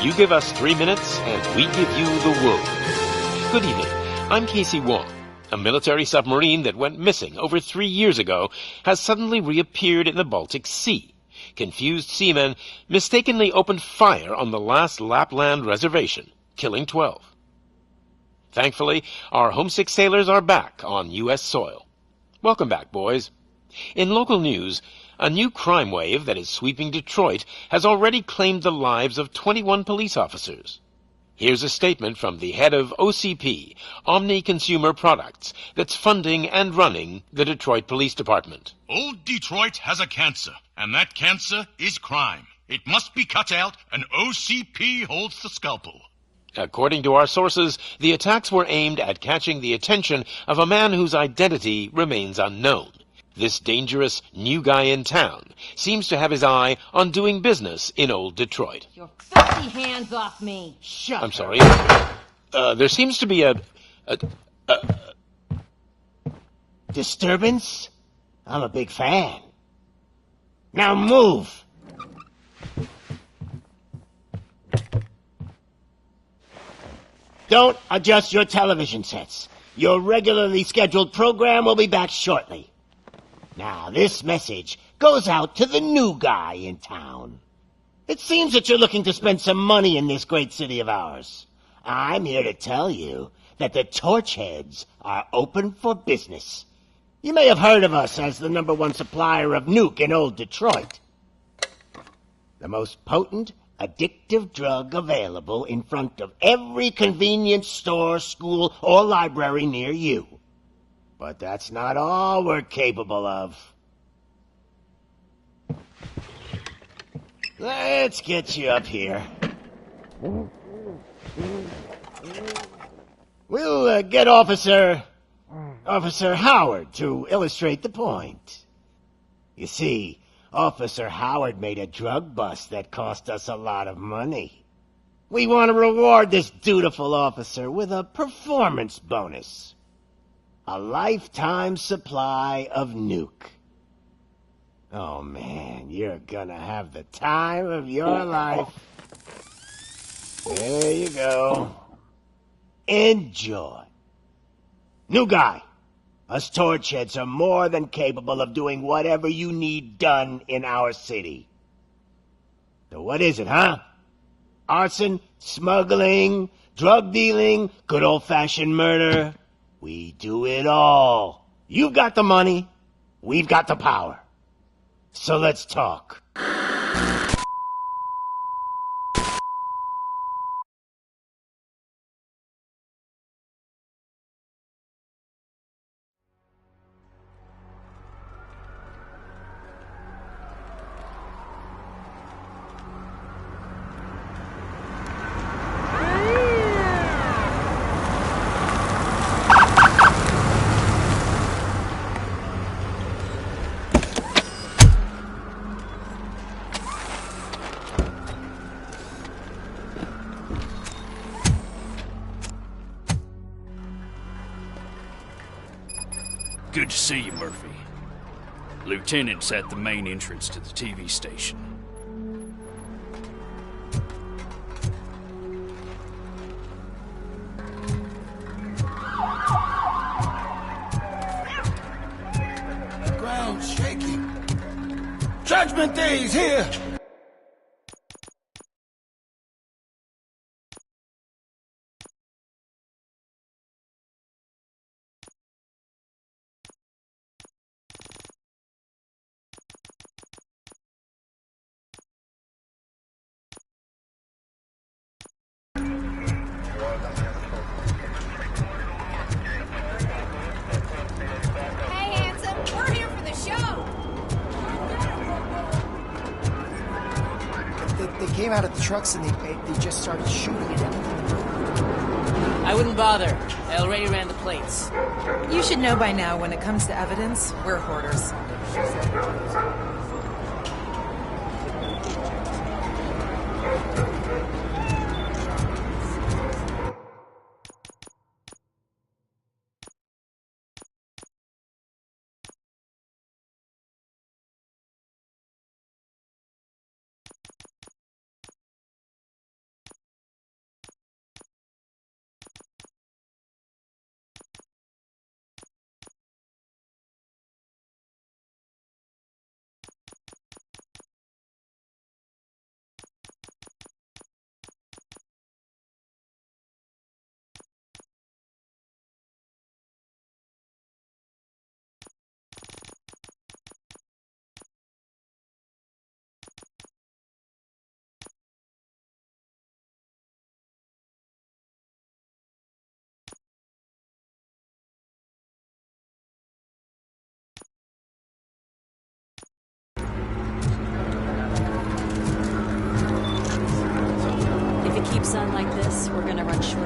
You give us 3 minutes, and we give you the world. Good evening. I'm Casey Wong. A military submarine that went missing over 3 years ago has suddenly reappeared in the Baltic Sea. Confused seamen mistakenly opened fire on the last Lapland reservation, killing 12. Thankfully, our homesick sailors are back on U.S. soil. Welcome back, boys. In local news, a new crime wave that is sweeping Detroit has already claimed the lives of 21 police officers. Here's a statement from the head of OCP, Omni Consumer Products, that's funding and running the Detroit Police Department. Old Detroit has a cancer, and that cancer is crime. It must be cut out, and OCP holds the scalpel. According to our sources, the attacks were aimed at catching the attention of a man whose identity remains unknown. This dangerous new guy in town seems to have his eye on doing business in old Detroit. Your filthy hands off me! Shut I'm sorry. There seems to be a disturbance? I'm a big fan. Now move! Don't adjust your television sets. Your regularly scheduled program will be back shortly. Now, this message goes out to the new guy in town. It seems that you're looking to spend some money in this great city of ours. I'm here to tell you that the Torchheads are open for business. You may have heard of us as the #1 supplier of nuke in old Detroit. The most potent, addictive drug available in front of every convenience store, school, or library near you. But that's not all we're capable of. Let's get you up here. We'll get Officer Howard to illustrate the point. You see, Officer Howard made a drug bust that cost us a lot of money. We want to reward this dutiful officer with a performance bonus. A lifetime supply of nuke. Oh man, you're gonna have the time of your life. There you go. Enjoy. New guy, us Torchheads are more than capable of doing whatever you need done in our city. So what is it, huh? Arson, smuggling, drug dealing, good old-fashioned murder? We do it all. You've got the money, we've got the power. So let's talk. Good to see you, Murphy. Lieutenant's at the main entrance to the TV station. The ground's shaking. Judgment Day's here! They came out of the trucks and they just started shooting at everything. I wouldn't bother. I already ran the plates. You should know by now, when it comes to evidence, we're hoarders.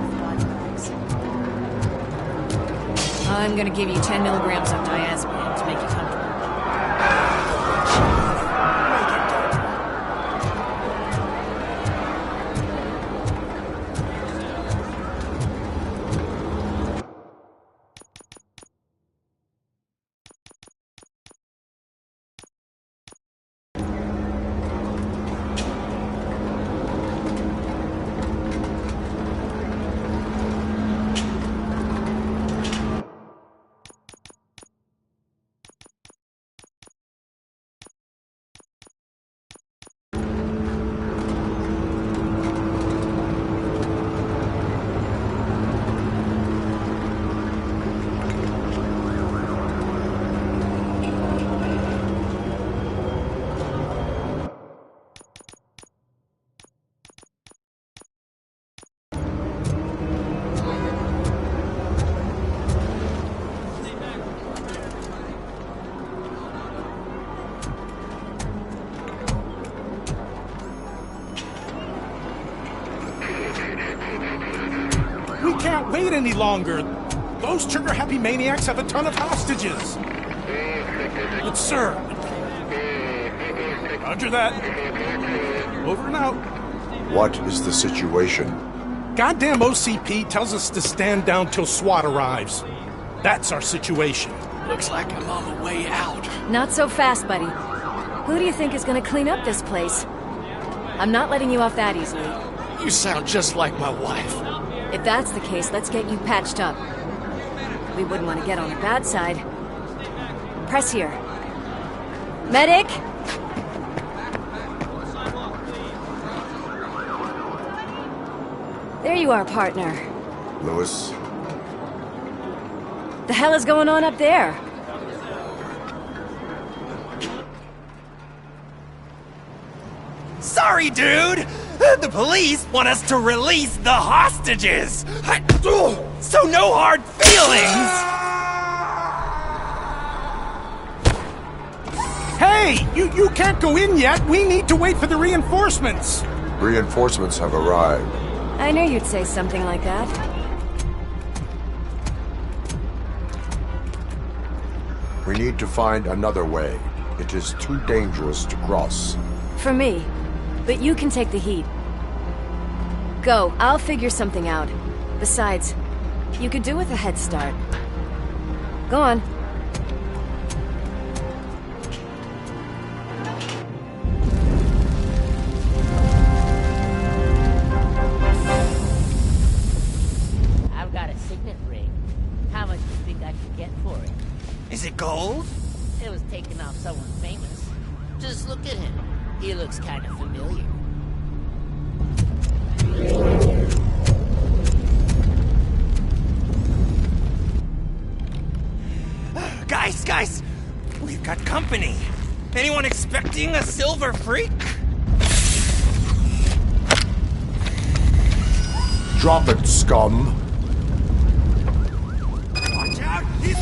with body bags. I'm gonna give you 10 milligrams of diazepam to make you comfortable. We can't wait any longer. Those trigger-happy maniacs have a ton of hostages. But, sir... Roger that. Over and out. What is the situation? Goddamn OCP tells us to stand down till SWAT arrives. That's our situation. Looks like I'm on the way out. Not so fast, buddy. Who do you think is gonna clean up this place? I'm not letting you off that easily. You sound just like my wife. If that's the case, let's get you patched up. We wouldn't want to get on the bad side. Press here. Medic! There you are, partner. Lewis? The hell is going on up there? Sorry, dude! The police want us to release the hostages! So no hard feelings! Hey! You can't go in yet! We need to wait for the reinforcements! Reinforcements have arrived. I knew you'd say something like that. We need to find another way. It is too dangerous to cross. For me. But you can take the heat. Go, I'll figure something out. Besides, you could do with a head start. Go on. I've got a signet ring. How much do you think I could get for it? Is it gold? It was taken off someone famous. Just look at him. He looks kind of familiar. Guys! We've got company. Anyone expecting a silver freak? Drop it, scum! Watch out! He's...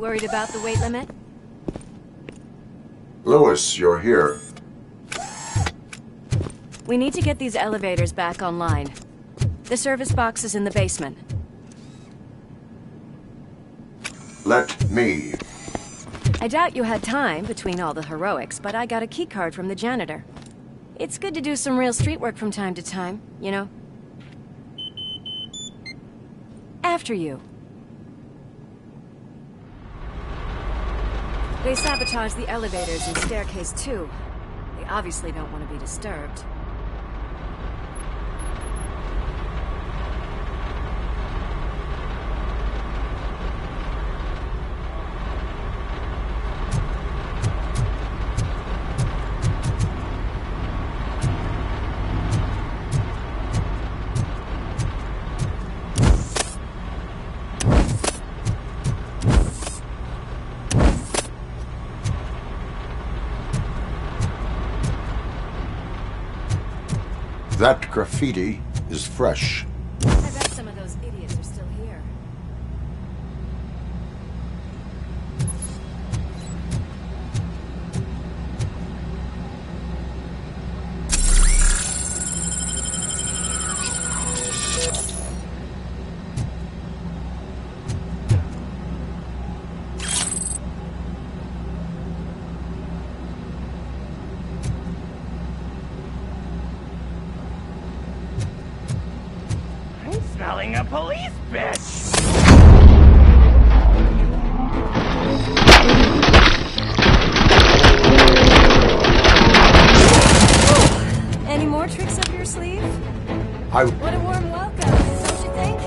Worried about the weight limit? Lewis, you're here. We need to get these elevators back online. The service box is in the basement. Let me. I doubt you had time between all the heroics, but I got a keycard from the janitor. It's good to do some real street work from time to time, you know? After you. They sabotaged the elevators and staircase too. They obviously don't want to be disturbed. That graffiti is fresh. I bet some of those idiots are still here. Smelling a police bitch! Any more tricks up your sleeve? What a warm welcome, don't you think?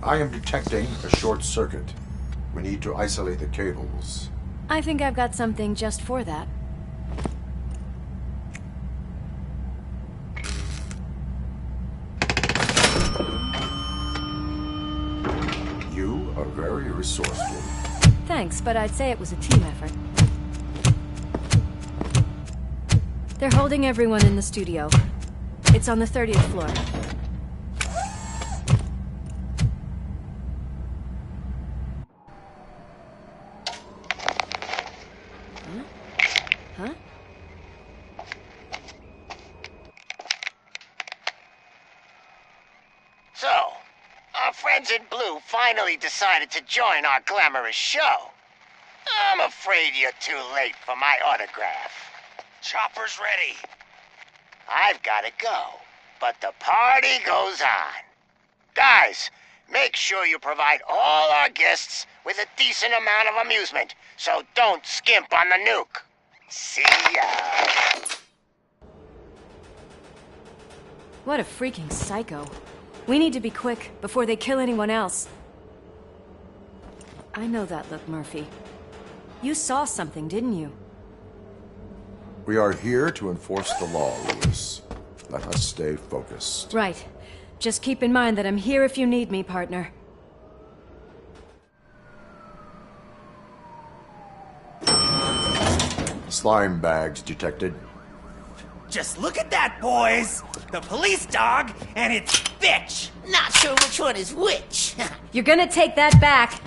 I am detecting a short circuit. We need to isolate the cables. I think I've got something just for that. You are very resourceful. Thanks, but I'd say it was a team effort. They're holding everyone in the studio. It's on the 30th floor. Huh? So, our friends in blue finally decided to join our glamorous show. I'm afraid you're too late for my autograph. Chopper's ready. I've got to go, but the party goes on. Guys, make sure you provide all our guests with a decent amount of amusement, so don't skimp on the nuke. See ya. What a freaking psycho. We need to be quick, before they kill anyone else. I know that look, Murphy. You saw something, didn't you? We are here to enforce the law, Lewis. Let us stay focused. Right. Just keep in mind that I'm here if you need me, partner. Slime bags detected. Just look at that, boys! The police dog and its bitch! Not sure which one is which. You're gonna take that back.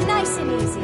Nice and easy.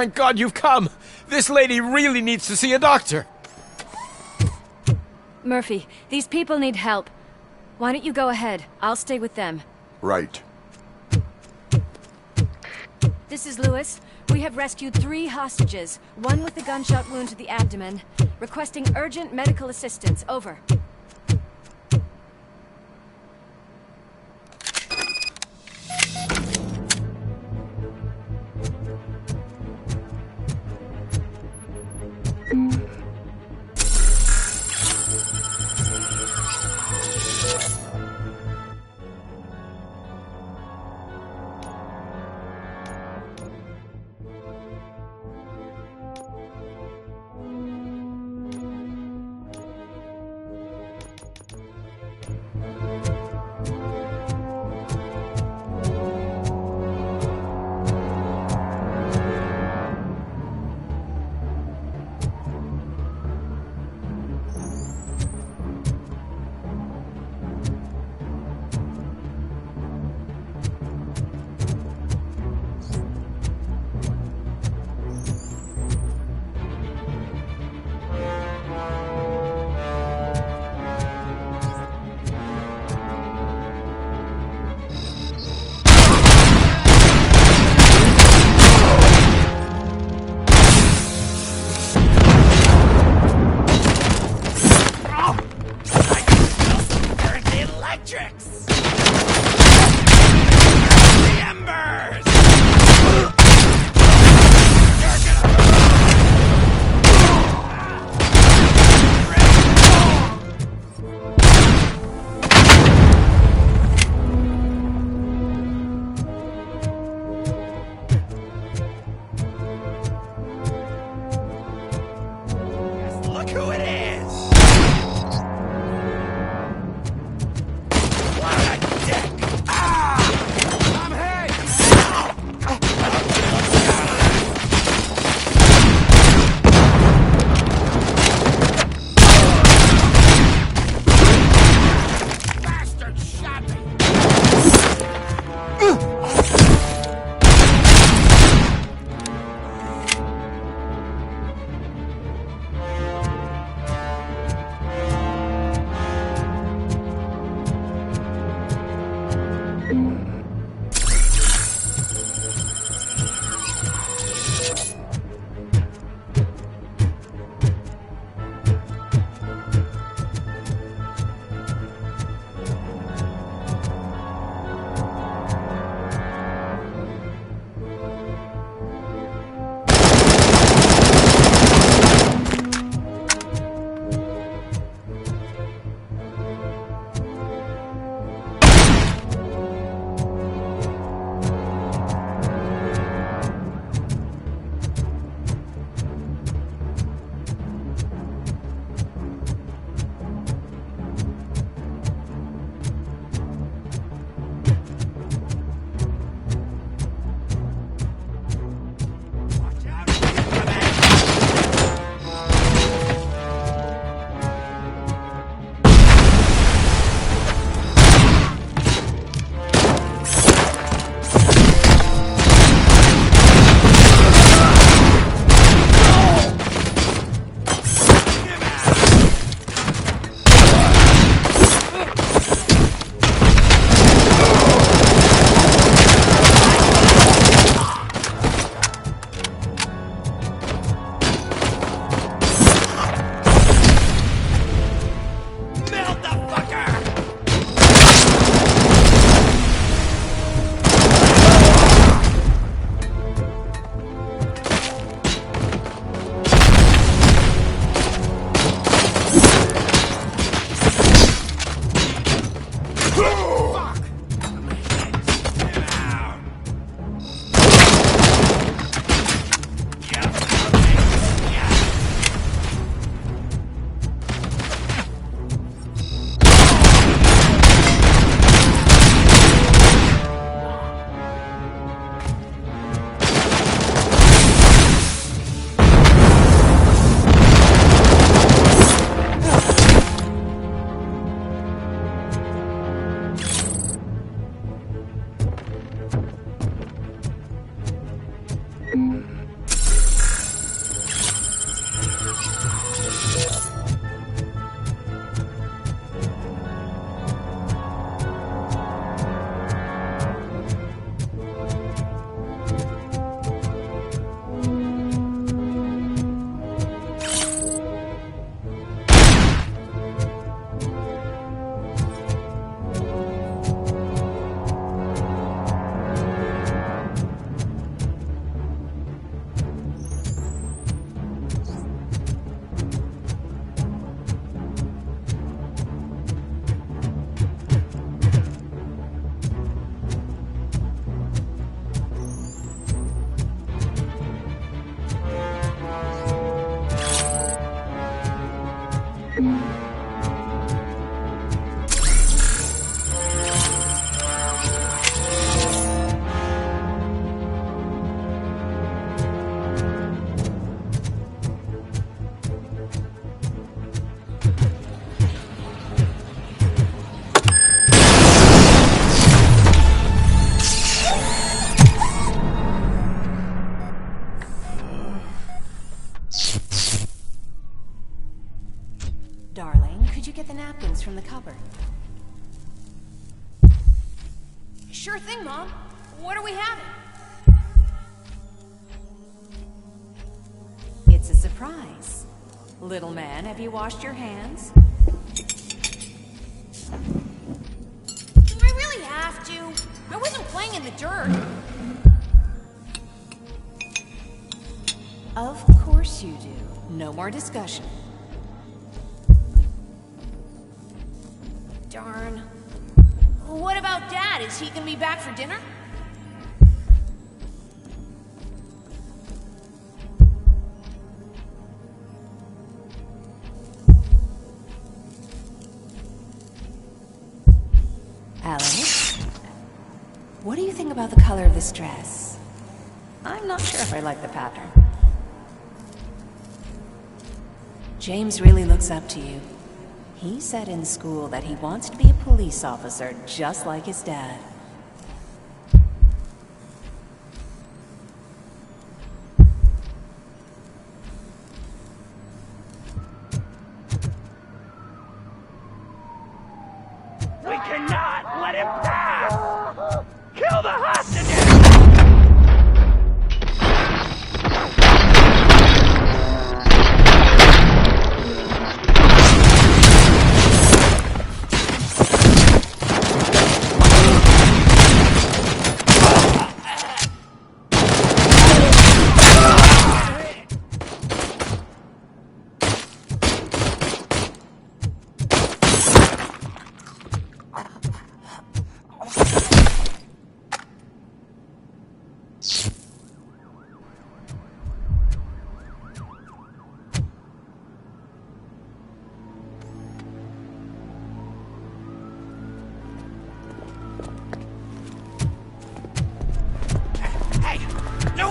Thank God you've come. This lady really needs to see a doctor. Murphy, these people need help. Why don't you go ahead? I'll stay with them. Right. This is Lewis. We have rescued 3 hostages, one with a gunshot wound to the abdomen. Requesting urgent medical assistance. Over. Look who it is! Sure thing, Mom. What are we having? It's a surprise. Little man, have you washed your hands? Do I really have to? I wasn't playing in the dirt. Of course you do. No more discussion. Darn. What about Dad? Is he gonna be back for dinner? Alice? What do you think about the color of this dress? I'm not sure if I like the pattern. James really looks up to you. He said in school that he wants to be a police officer just like his dad. We cannot let him pass! Kill the hostages!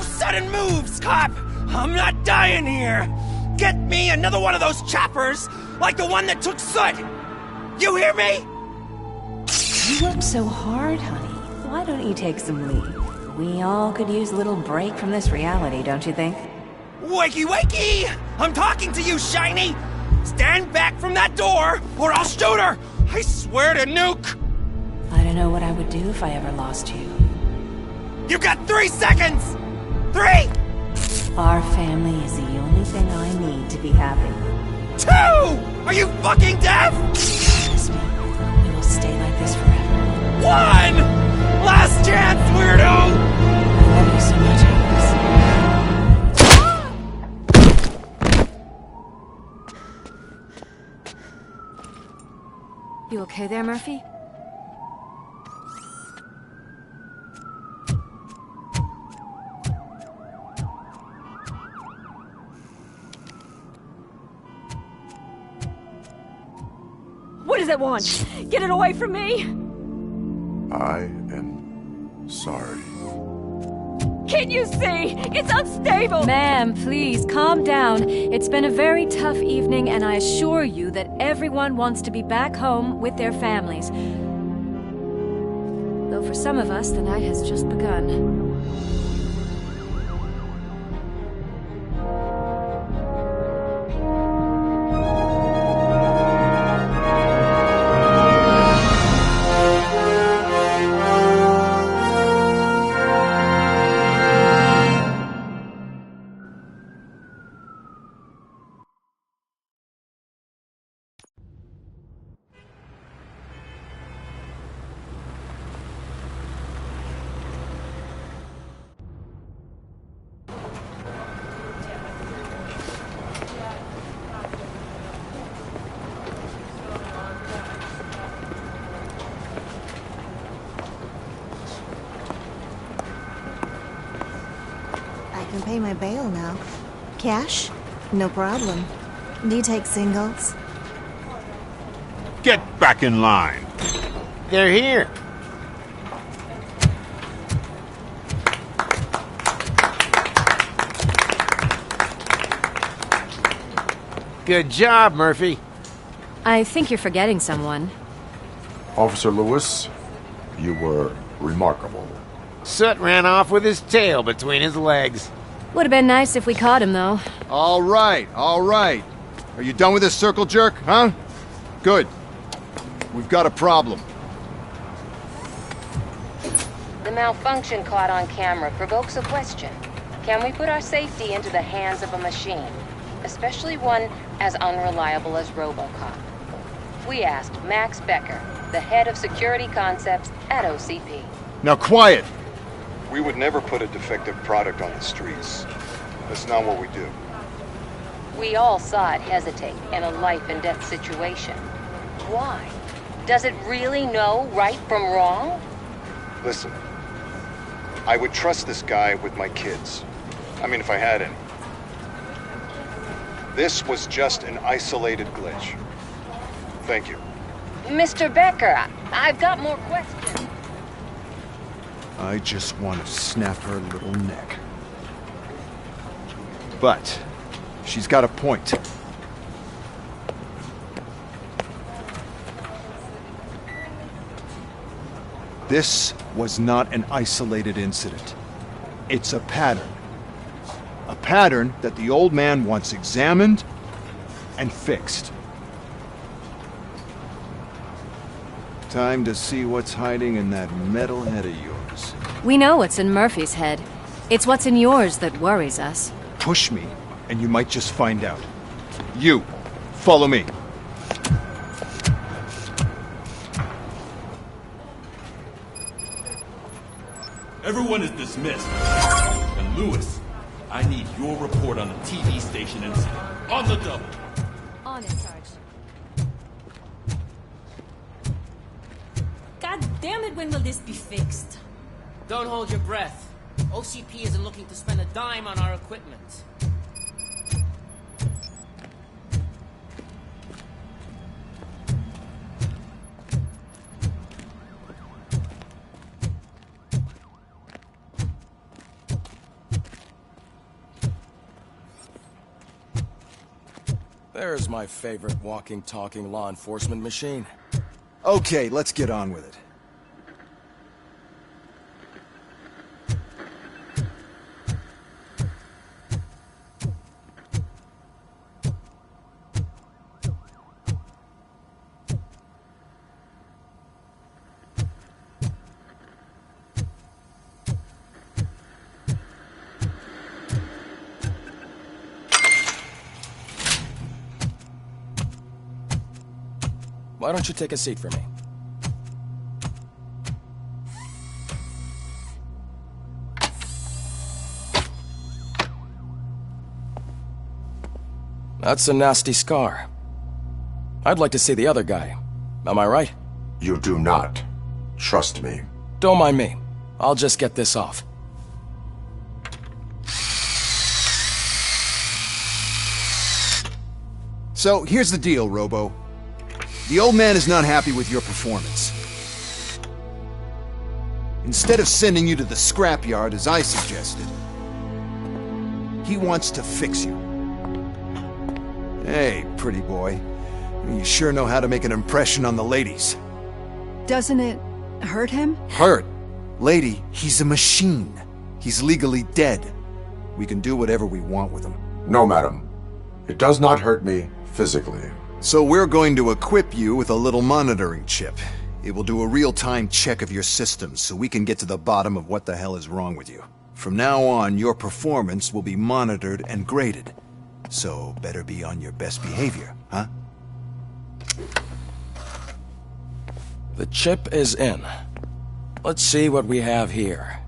Sudden moves, cop! I'm not dying here! Get me another one of those choppers, like the one that took Soot! You hear me? You work so hard, honey. Why don't you take some leave? We all could use a little break from this reality, don't you think? Wakey, wakey! I'm talking to you, Shiny! Stand back from that door, or I'll shoot her! I swear to nuke! I don't know what I would do if I ever lost you. You got 3 seconds! 3! Our family is the only thing I need to be happy. 2! Are you fucking deaf? Promise me, we will stay like this forever. 1! Last chance, weirdo! I love you so much, Alice. You okay there, Murphy? What does it want? Get it away from me! I am sorry. Can't you see? It's unstable! Ma'am, please, calm down. It's been a very tough evening, and I assure you that everyone wants to be back home with their families. Though for some of us, the night has just begun. I can pay my bail now. Cash? No problem. Do you take singles? Get back in line. They're here. Good job, Murphy. I think you're forgetting someone. Officer Lewis, you were remarkable. Soot ran off with his tail between his legs. Would have been nice if we caught him, though. All right, all right. Are you done with this circle jerk, huh? Good. We've got a problem. The malfunction caught on camera provokes a question. Can we put our safety into the hands of a machine, especially one as unreliable as RoboCop? We asked Max Becker, the head of security concepts at OCP. Now quiet! We would never put a defective product on the streets. That's not what we do. We all saw it hesitate in a life-and-death situation. Why? Does it really know right from wrong? Listen, I would trust this guy with my kids. I mean, if I had any. This was just an isolated glitch. Thank you. Mr. Becker, I've got more questions. I just want to snap her little neck. But she's got a point. This was not an isolated incident. It's a pattern. A pattern that the old man wants examined and fixed. Time to see what's hiding in that metal head of yours. We know what's in Murphy's head. It's what's in yours that worries us. Push me, and you might just find out. You, follow me. Everyone is dismissed. And Lewis, I need your report on the TV station incident. On the double. On it, Sarge. God damn it, when will this be fixed? Don't hold your breath. OCP isn't looking to spend a dime on our equipment. There's my favorite walking, talking law enforcement machine. Okay, let's get on with it. Why don't you take a seat for me? That's a nasty scar. I'd like to see the other guy. Am I right? You do not. Trust me. Don't mind me. I'll just get this off. So, here's the deal, Robo. The old man is not happy with your performance. Instead of sending you to the scrapyard as I suggested, he wants to fix you. Hey, pretty boy. You sure know how to make an impression on the ladies. Doesn't it hurt him? Hurt? Lady, he's a machine. He's legally dead. We can do whatever we want with him. No, madam. It does not hurt me physically. So we're going to equip you with a little monitoring chip. It will do a real-time check of your systems so we can get to the bottom of what the hell is wrong with you. From now on, your performance will be monitored and graded. So better be on your best behavior, huh? The chip is in. Let's see what we have here.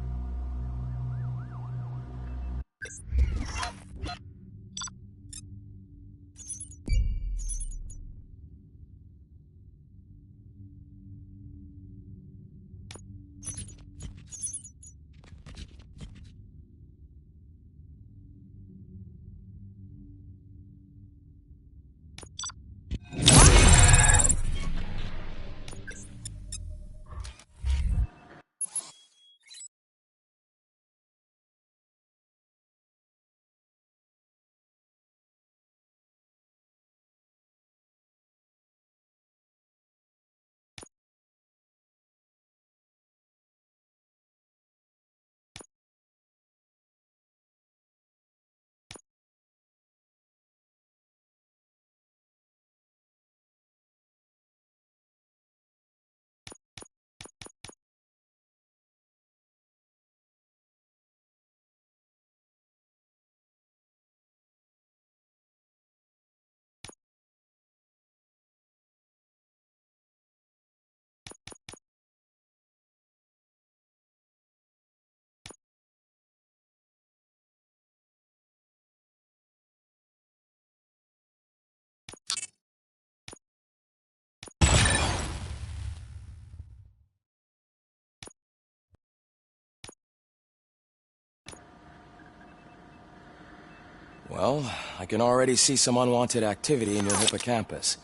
Well, I can already see some unwanted activity in your hippocampus.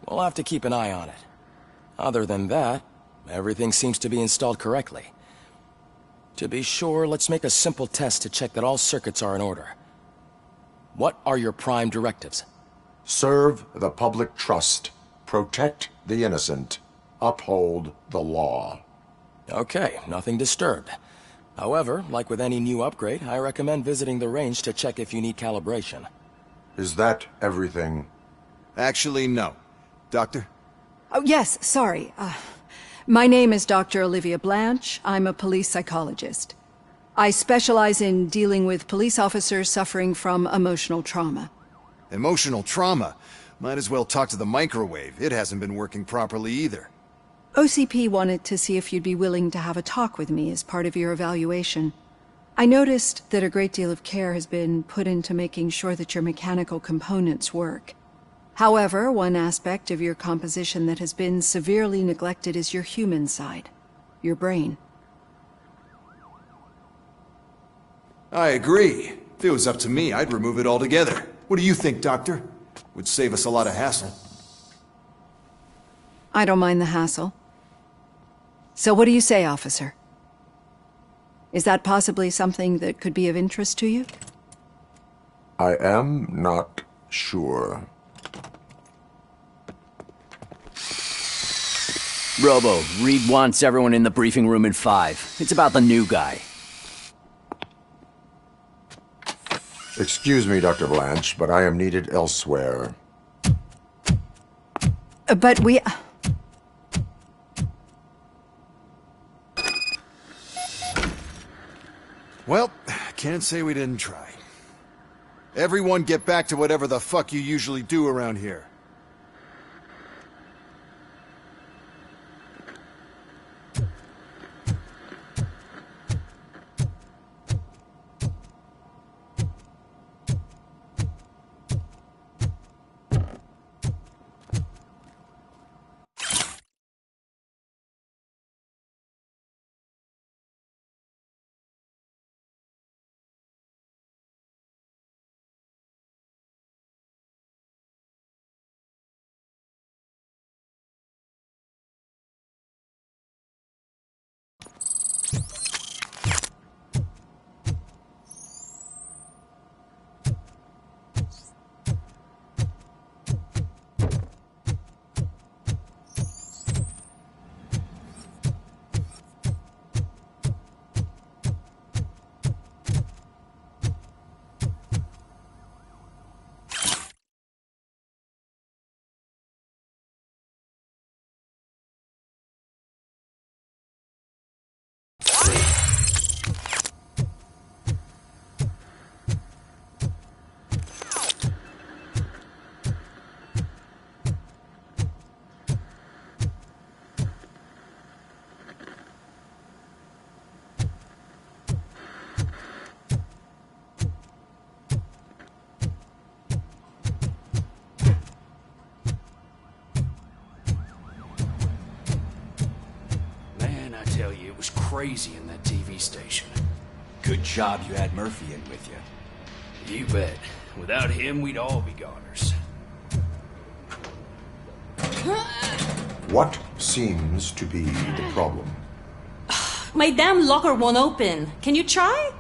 We'll have to keep an eye on it. Other than that, everything seems to be installed correctly. To be sure, let's make a simple test to check that all circuits are in order. What are your prime directives? Serve the public trust. Protect the innocent. Uphold the law. Okay, nothing disturbed. However, like with any new upgrade, I recommend visiting the range to check if you need calibration. Is that everything? Actually, no. Doctor? Oh, yes, sorry. My name is Dr. Olivia Blanche. I'm a police psychologist. I specialize in dealing with police officers suffering from emotional trauma. Emotional trauma? Might as well talk to the microwave. It hasn't been working properly either. OCP wanted to see if you'd be willing to have a talk with me as part of your evaluation. I noticed that a great deal of care has been put into making sure that your mechanical components work. However, one aspect of your composition that has been severely neglected is your human side, your brain. I agree. If it was up to me, I'd remove it altogether. What do you think, Doctor? Would save us a lot of hassle. I don't mind the hassle. So what do you say, officer? Is that possibly something that could be of interest to you? I am not sure. Robo, Reed wants everyone in the briefing room in 5. It's about the new guy. Excuse me, Dr. Blanche, but I am needed elsewhere. But we... Well, can't say we didn't try. Everyone get back to whatever the fuck you usually do around here. Crazy in that TV station. Good job you had Murphy in with you. You bet. Without him, we'd all be goners. What seems to be the problem? My damn locker won't open. Can you try?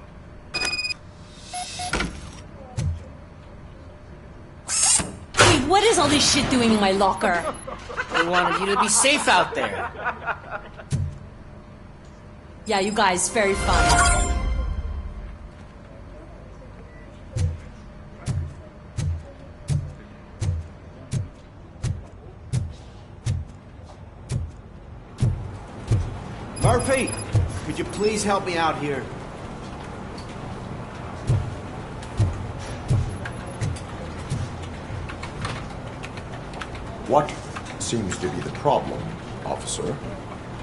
Wait, what is all this shit doing in my locker? They wanted you to be safe out there. Yeah, you guys, very fun. Murphy, could you please help me out here? What seems to be the problem, officer?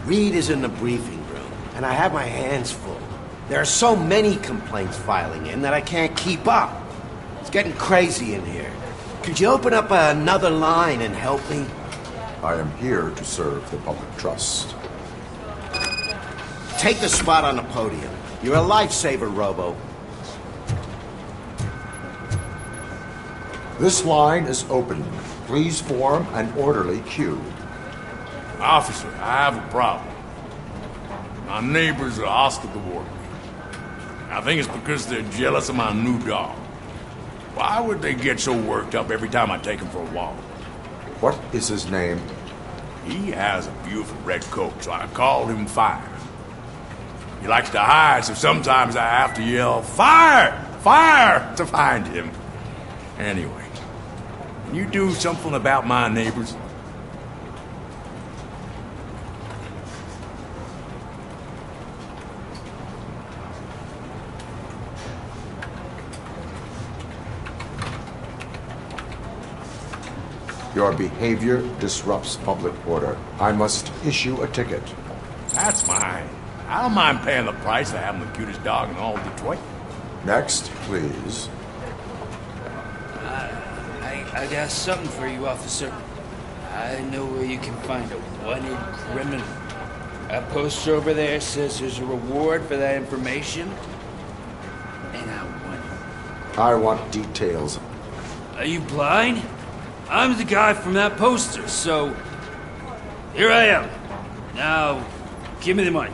Reed is in the briefing room, and I have my hands full. There are so many complaints filing in that I can't keep up. It's getting crazy in here. Could you open up another line and help me? I am here to serve the public trust. Take the spot on the podium. You're a lifesaver, Robo. This line is open. Please form an orderly queue. Officer, I have a problem. My neighbors are hostile toward me. I think it's because they're jealous of my new dog. Why would they get so worked up every time I take him for a walk? What is his name? He has a beautiful red coat, so I called him Fire. He likes to hide, so sometimes I have to yell, "Fire! Fire!" to find him. Anyway, can you do something about my neighbors? Your behavior disrupts public order. I must issue a ticket. That's mine. I don't mind paying the price for having the cutest dog in all of Detroit. Next, please. I got something for you, officer. I know where you can find a wanted criminal. That poster over there says there's a reward for that information. And I want it. I want details. Are you blind? I'm the guy from that poster, so... Here I am. Now, give me the money.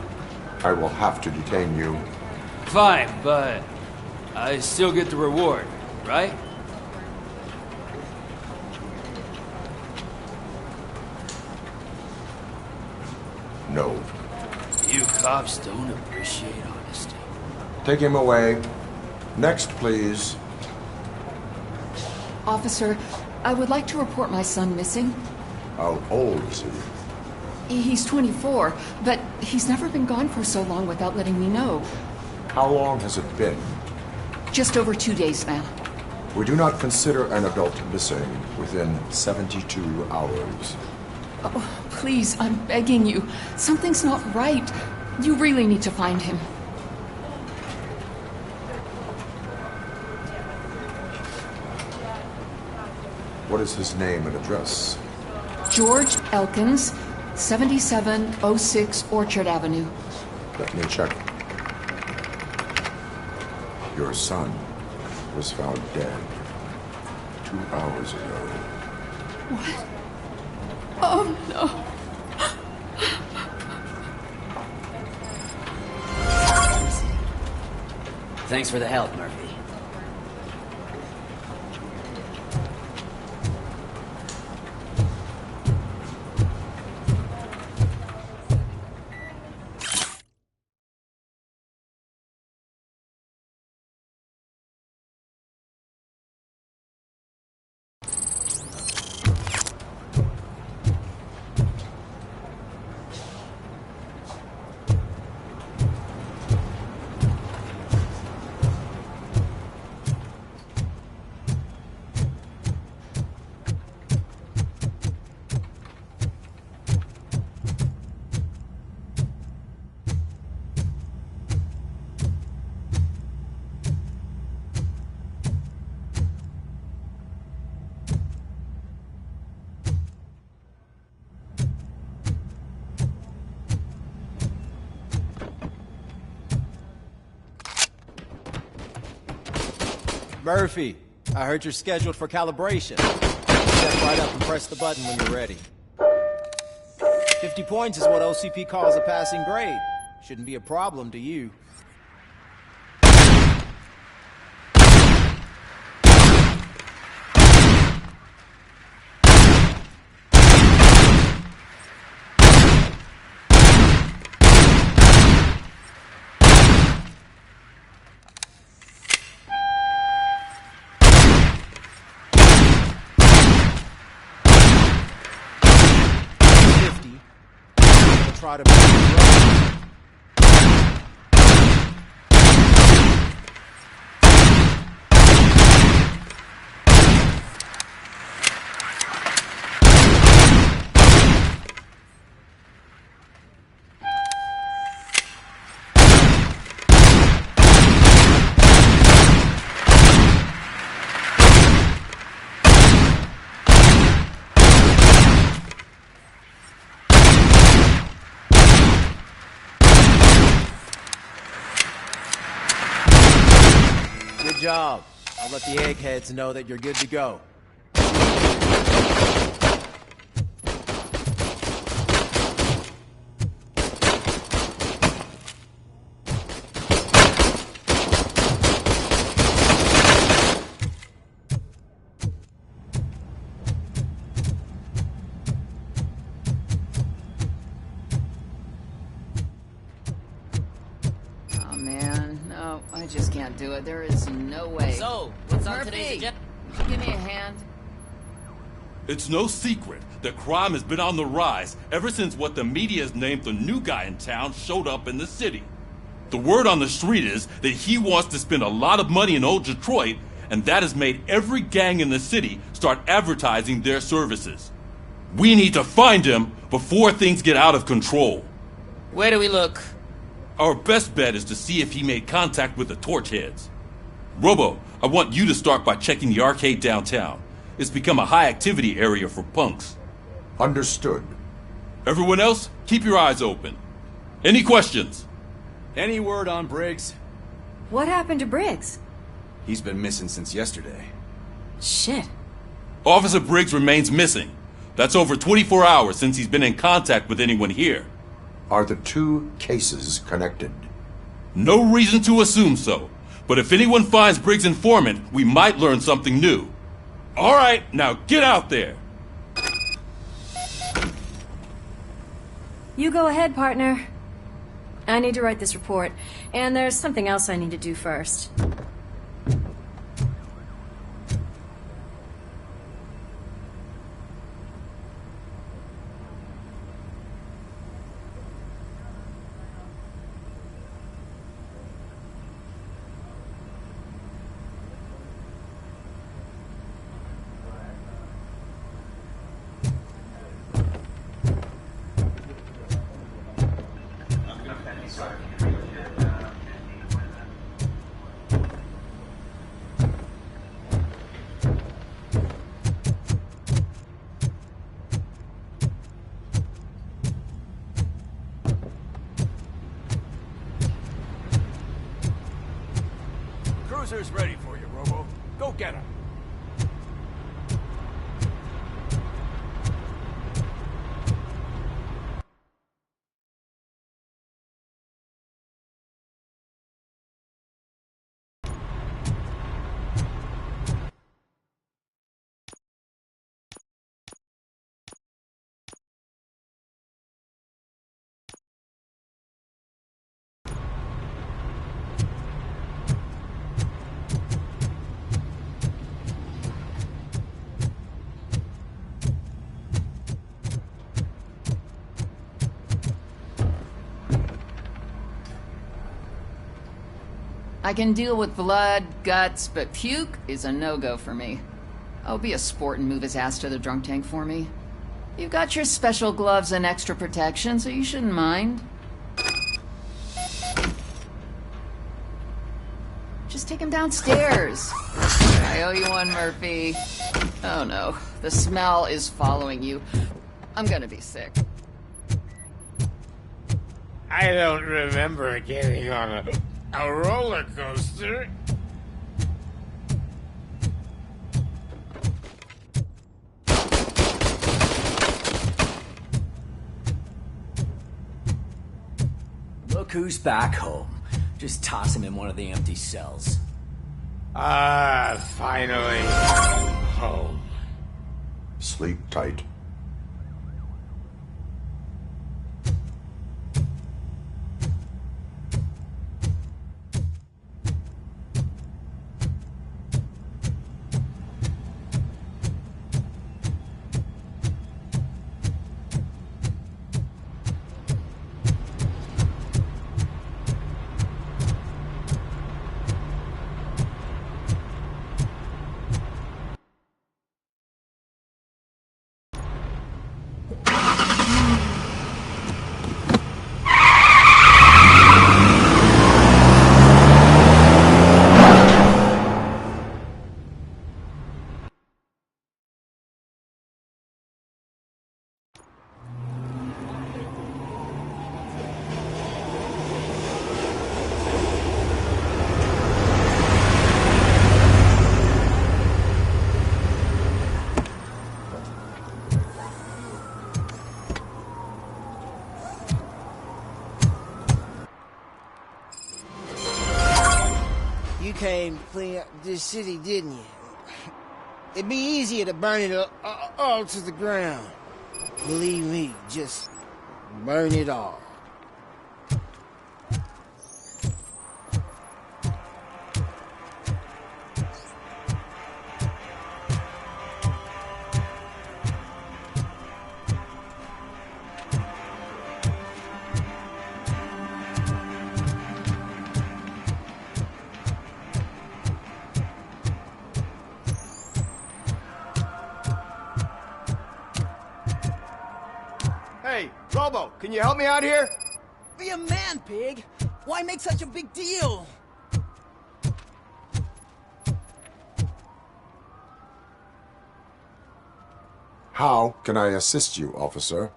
I will have to detain you. Fine, but I still get the reward, right? No. You cops don't appreciate honesty. Take him away. Next, please. Officer, I would like to report my son missing. How old is he? He's 24, but he's never been gone for so long without letting me know. How long has it been? Just over 2 days now. We do not consider an adult missing within 72 hours. Oh, please, I'm begging you. Something's not right. You really need to find him. What is his name and address? George Elkins, 7706 Orchard Avenue. Let me check. Your son was found dead 2 hours ago. What? Oh, no. Thanks for the help, Murphy. Murphy, I heard you're scheduled for calibration. Step right up and press the button when you're ready. 50 points is what OCP calls a passing grade. Shouldn't be a problem to you. Try to make it right. Good job. I'll let the eggheads know that you're good to go. No, I just can't do it. There is no way. So, what's on Murphy, today's agenda? would you give me a hand? It's no secret that crime has been on the rise ever since what the media has named the new guy in town showed up in the city. The word on the street is that he wants to spend a lot of money in old Detroit, and that has made every gang in the city start advertising their services. We need to find him before things get out of control. Where do we look? Our best bet is to see if he made contact with the Torchheads. Robo, I want you to start by checking the arcade downtown. It's become a high-activity area for punks. Understood. Everyone else, keep your eyes open. Any questions? Any word on Briggs? What happened to Briggs? He's been missing since yesterday. Shit. Officer Briggs remains missing. That's over 24 hours since he's been in contact with anyone here. Are the two cases connected? No reason to assume so. But if anyone finds Briggs' informant, we might learn something new. All right, now get out there. You go ahead, partner. I need to write this report, and there's something else I need to do first. Cruiser's ready for you, Robo. Go get him. I can deal with blood, guts, but puke is a no-go for me. I'll be a sport and move his ass to the drunk tank for me. You've got your special gloves and extra protection, so you shouldn't mind. Just take him downstairs. I owe you one, Murphy. Oh no, the smell is following you. I'm gonna be sick. I don't remember getting on a roller coaster. Look who's back home. Just toss him in one of the empty cells. Finally home. Sleep tight. You came to clean up this city, didn't you? It'd be easier to burn it all to the ground. Believe me, just burn it all. Robo, can you help me out here? Be a man, pig. Why make such a big deal? How can I assist you, officer?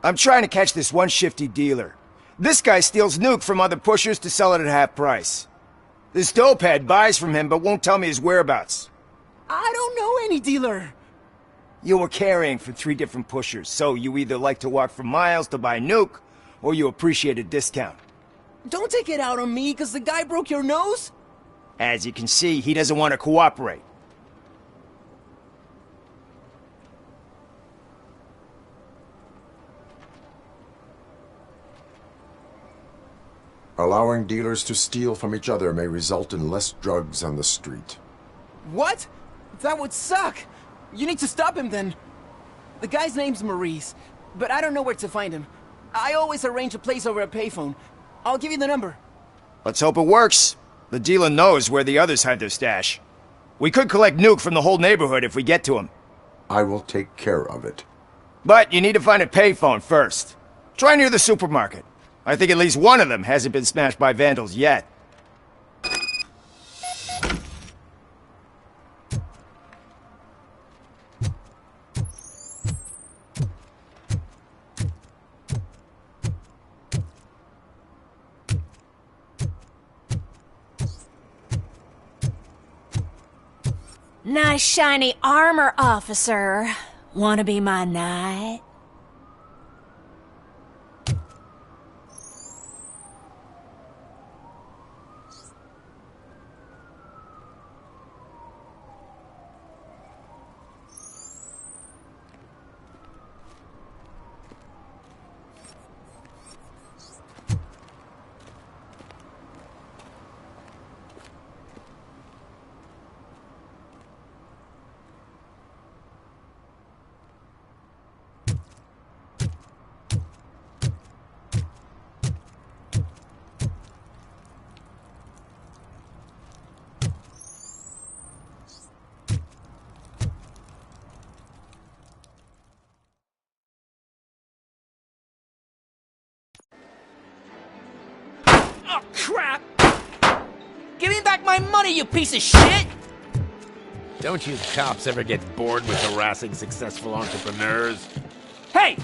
I'm trying to catch this one shifty dealer. This guy steals nuke from other pushers to sell it at half price. This dopehead buys from him but won't tell me his whereabouts. I don't know any dealer. You were carrying for 3 different pushers, so you either like to walk for miles to buy nuke, or you appreciate a discount. Don't take it out on me, because the guy broke your nose? As you can see, he doesn't want to cooperate. Allowing dealers to steal from each other may result in less drugs on the street. What? That would suck. You need to stop him then. The guy's name's Maurice, but I don't know where to find him. I always arrange a place over a payphone. I'll give you the number. Let's hope it works. The dealer knows where the others hide their stash. We could collect nuke from the whole neighborhood if we get to him. I will take care of it. But you need to find a payphone first. Try near the supermarket. I think at least one of them hasn't been smashed by vandals yet. Nice shiny armor, officer. Wanna be my knight? Oh, crap! Give me back my money, you piece of shit! Don't you cops ever get bored with harassing successful entrepreneurs? Hey!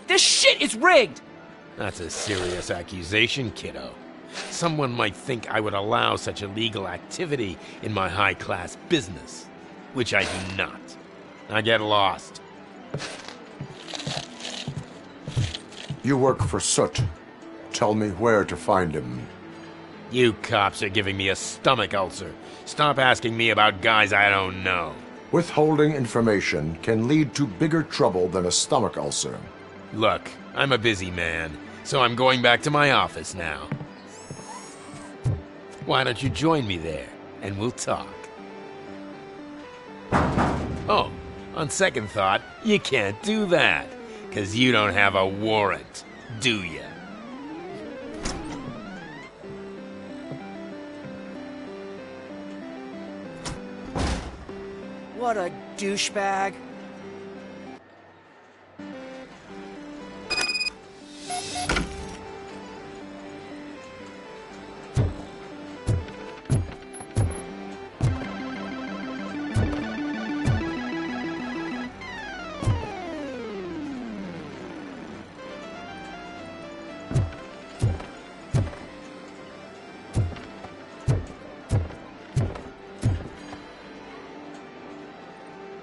This shit is rigged! That's a serious accusation, kiddo. Someone might think I would allow such illegal activity in my high-class business, which I do not. I get lost. You work for Soot. Tell me where to find him. You cops are giving me a stomach ulcer. Stop asking me about guys I don't know. Withholding information can lead to bigger trouble than a stomach ulcer. Look, I'm a busy man, so I'm going back to my office now. Why don't you join me there, and we'll talk. Oh, on second thought, you can't do that, 'cause you don't have a warrant, do ya? What a douchebag.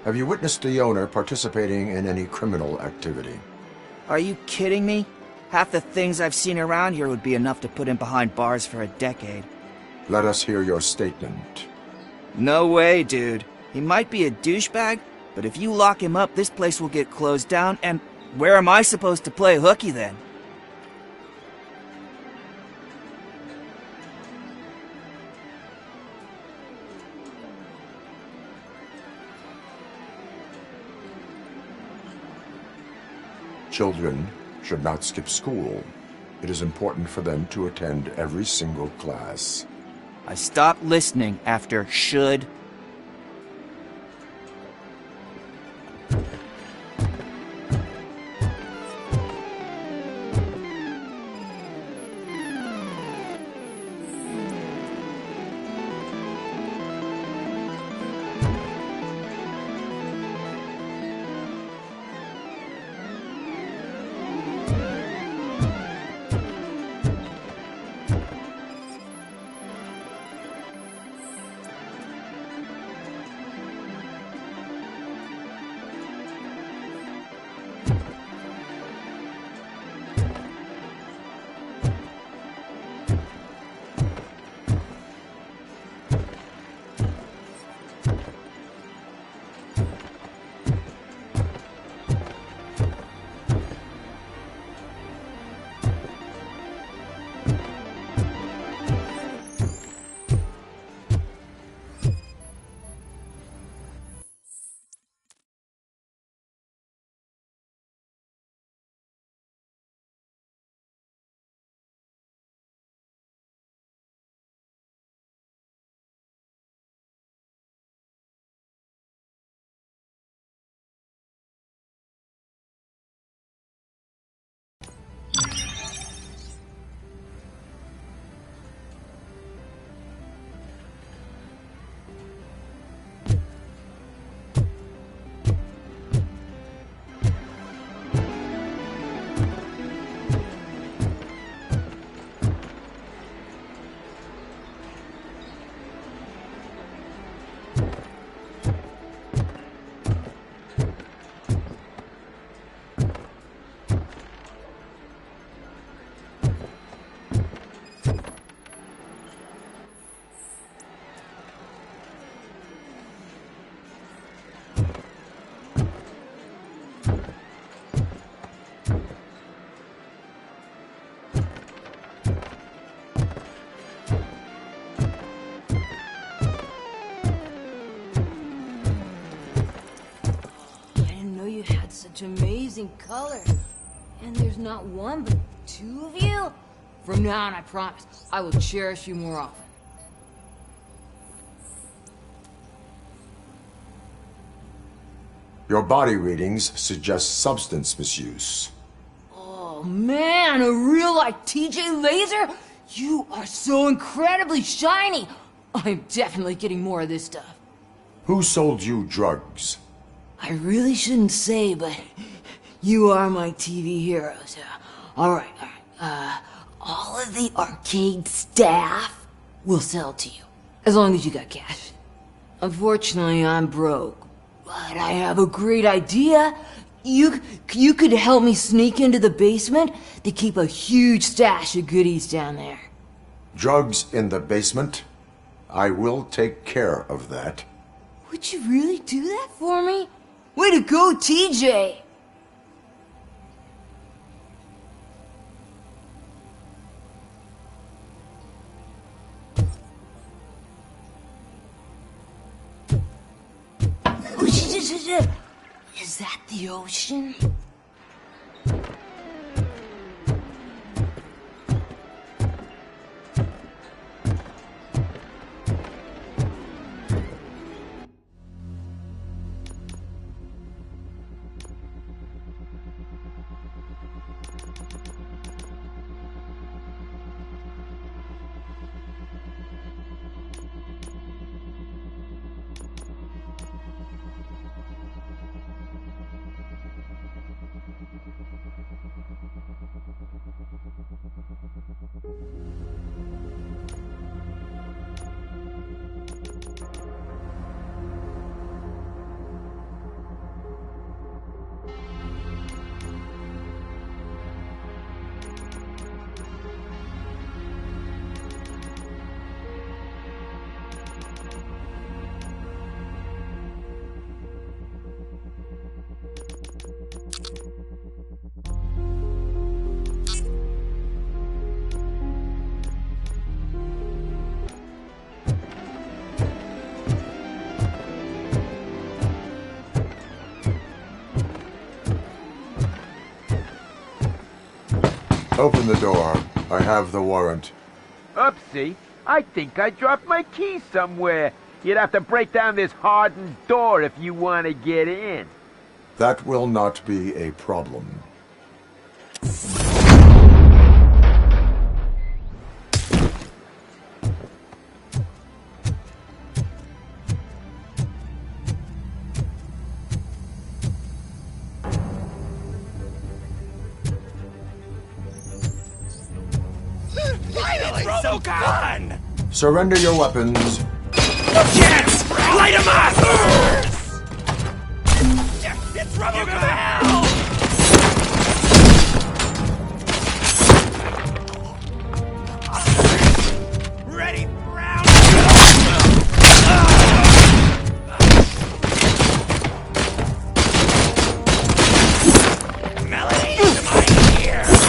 Have you witnessed the owner participating in any criminal activity? Are you kidding me? Half the things I've seen around here would be enough to put him behind bars for a decade. Let us hear your statement. No way, dude. He might be a douchebag, but if you lock him up, this place will get closed down, and where am I supposed to play hooky then? Children should not skip school. It is important for them to attend every single class. I stopped listening after should. such amazing color. And there's not one but two of you? From now on, I promise, I will cherish you more often. Your body readings suggest substance misuse. Oh man, a real like TJ laser? You are so incredibly shiny! I'm definitely getting more of this stuff. Who sold you drugs? I really shouldn't say, but you are my TV heroes. Alright. All of the arcade staff will sell to you, as long as you got cash. Unfortunately, I'm broke, but I have a great idea. You could help me sneak into the basement. They keep a huge stash of goodies down there. Drugs in the basement? I will take care of that. Would you really do that for me? Way to go, TJ! Is that the ocean? Open the door. I have the warrant. Oopsie. I think I dropped my key somewhere. You'd have to break down this hardened door if you want to get in. That will not be a problem. Finally, RoboCop! Surrender your weapons. Yes! Light him up! It's RoboCop! Ready for round melody to my ears!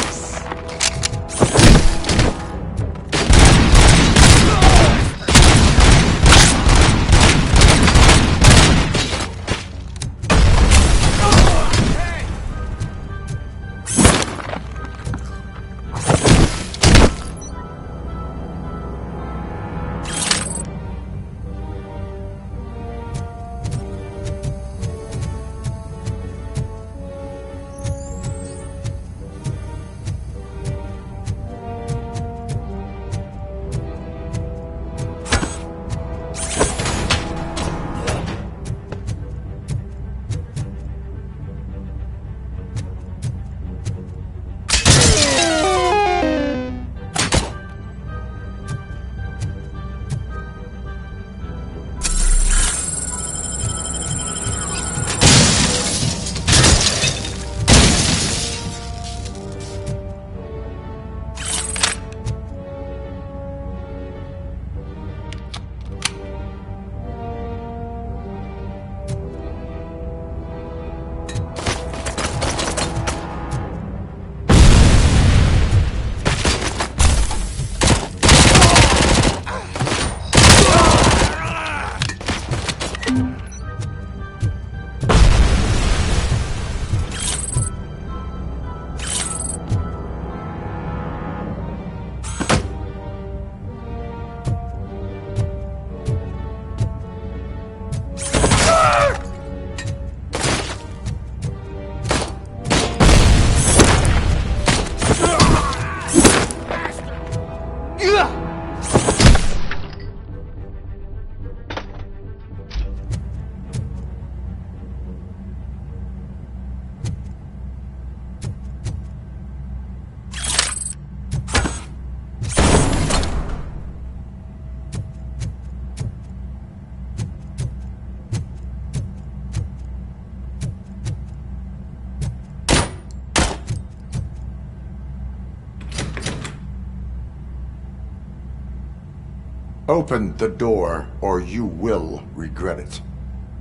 Open the door, or you will regret it.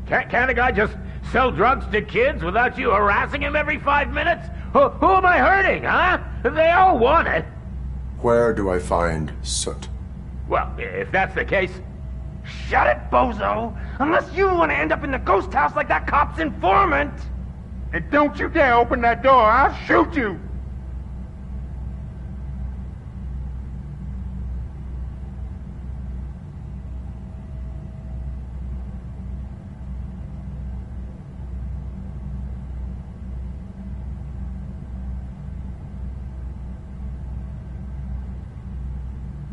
Can't a guy just sell drugs to kids without you harassing him every 5 minutes? Who am I hurting, huh? They all want it. Where do I find Soot? Well, if that's the case... Shut it, bozo! Unless you want to end up in the ghost house like that cop's informant! And don't you dare open that door, I'll shoot you!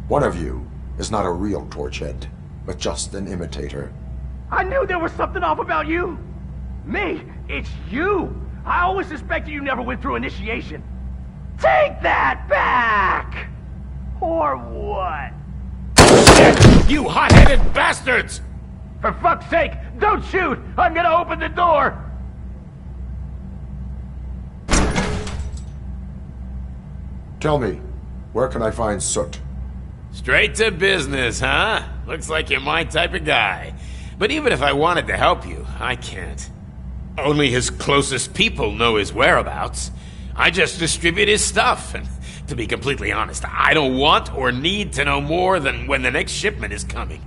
One of you is not a real Torchhead, but just an imitator. I knew there was something off about you! Me? It's you! I always suspected you never went through initiation. Take that back! Or what? You hot-headed bastards! For fuck's sake, don't shoot! I'm gonna open the door! Tell me, where can I find Soot? Straight to business, huh? Looks like you're my type of guy. But even if I wanted to help you, I can't. Only his closest people know his whereabouts. I just distribute his stuff, and to be completely honest, I don't want or need to know more than when the next shipment is coming.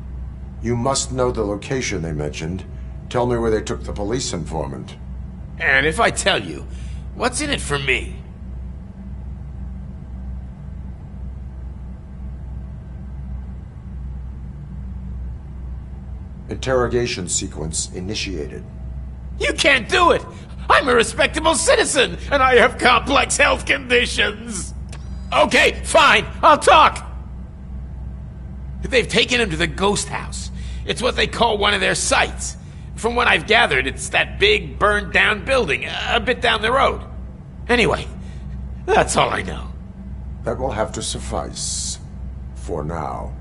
You must know the location they mentioned. Tell me where they took the police informant. And if I tell you, what's in it for me? Interrogation sequence initiated. You can't do it! I'm a respectable citizen, and I have complex health conditions! Okay, fine, I'll talk! They've taken him to the ghost house. It's what they call one of their sites. From what I've gathered, it's that big, burned-down building, a bit down the road. Anyway, that's all I know. That will have to suffice. For now.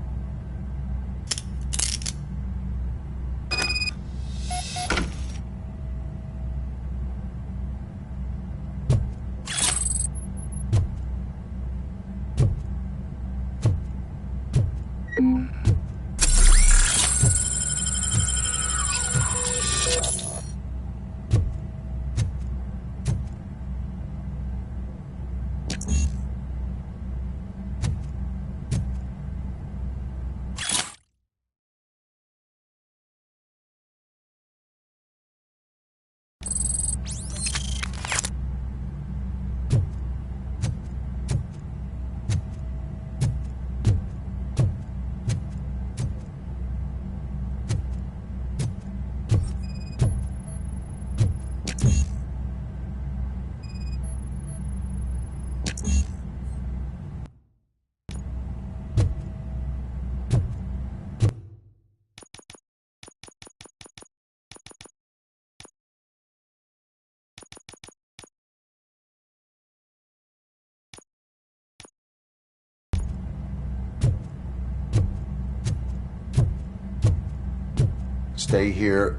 Stay here.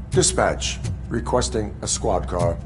Dispatch. Requesting a squad car.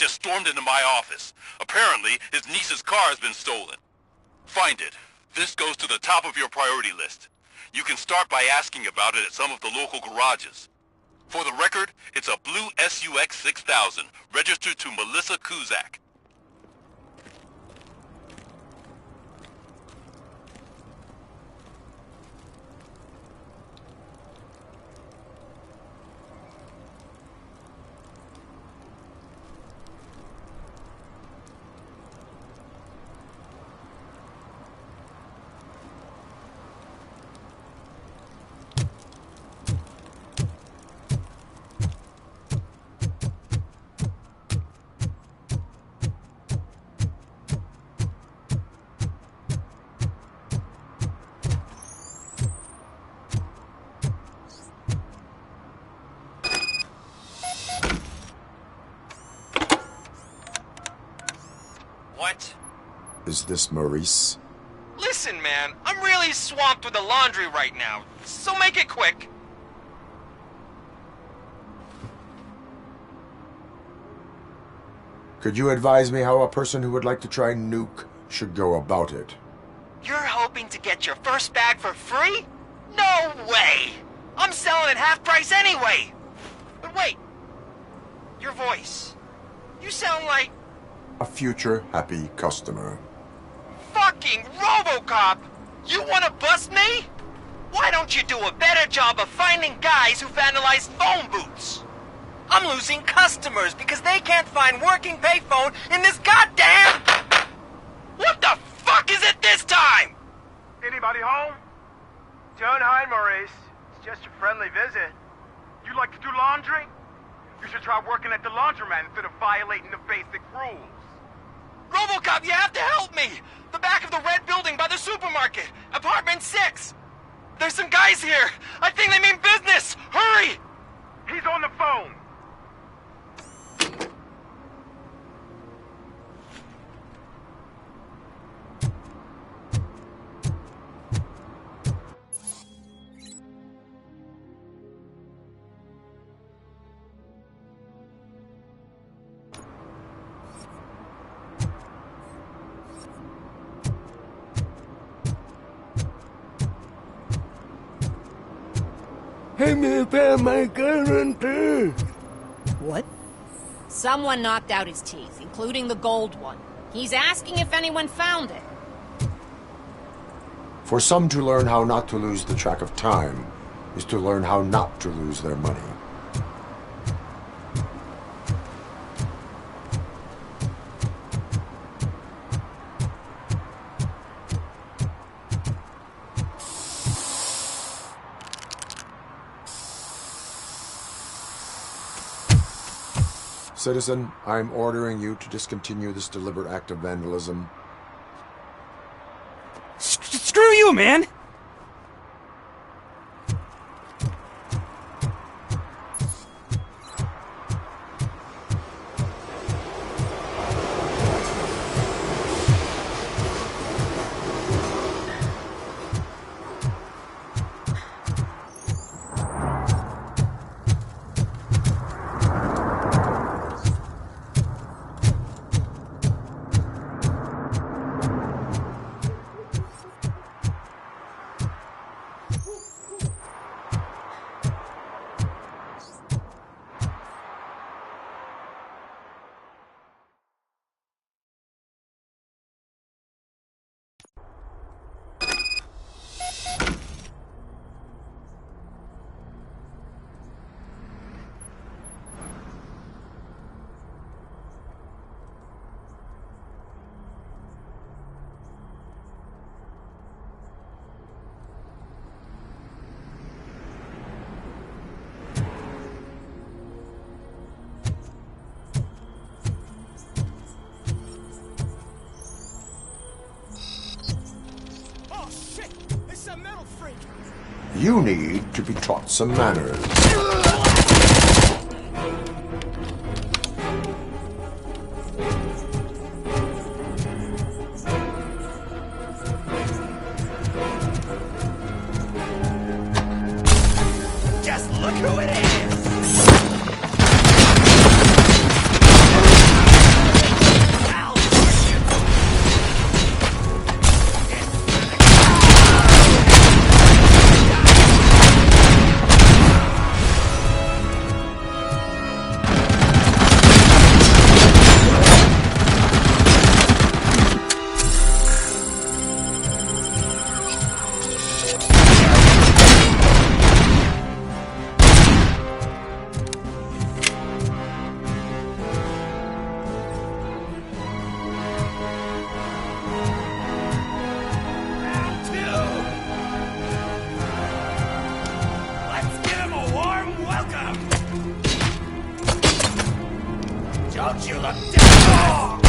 just stormed into my office. Apparently, his niece's car has been stolen. Find it. This goes to the top of your priority list. You can start by asking about it at some of the local garages. For the record, it's a blue SUX 6000, registered to Melissa Kuzak. is this Maurice? Listen, man, I'm really swamped with the laundry right now, so make it quick. Could you advise me how a person who would like to try Nuke should go about it? You're hoping to get your first bag for free? No way! I'm selling at half price anyway! But wait, your voice. You sound like... A future happy customer. Fucking RoboCop! You wanna bust me? Why don't you do a better job of finding guys who vandalize phone booths? I'm losing customers because they can't find working payphone in this goddamn... What the fuck is it this time? Anybody home? Don't hide, Maurice. It's just a friendly visit. You like to do laundry? You should try working at the laundromat instead of violating the basic rules. RoboCop, you have to help me! The back of the red building by the supermarket, apartment 6. There's some guys here. I think they mean business. Hurry! He's on the phone. What? Someone knocked out his teeth, including the gold one. He's asking if anyone found it. For some to learn how not to lose the track of time is to learn how not to lose their money. Citizen, I'm ordering you to discontinue this deliberate act of vandalism. Screw you, man! You need to be taught some manners. Just look who it is! Don't you look down!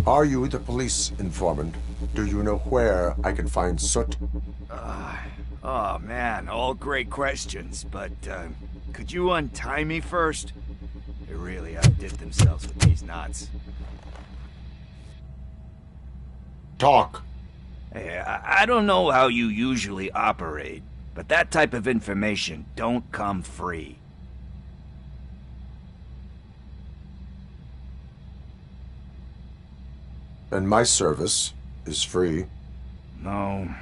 Are you the police informant? Do you know where I can find Soot? Oh man, all great questions, but could you untie me first? They really outdid themselves with these knots. Talk. Hey, I don't know how you usually operate, but that type of information don't come free. And my service is free. No,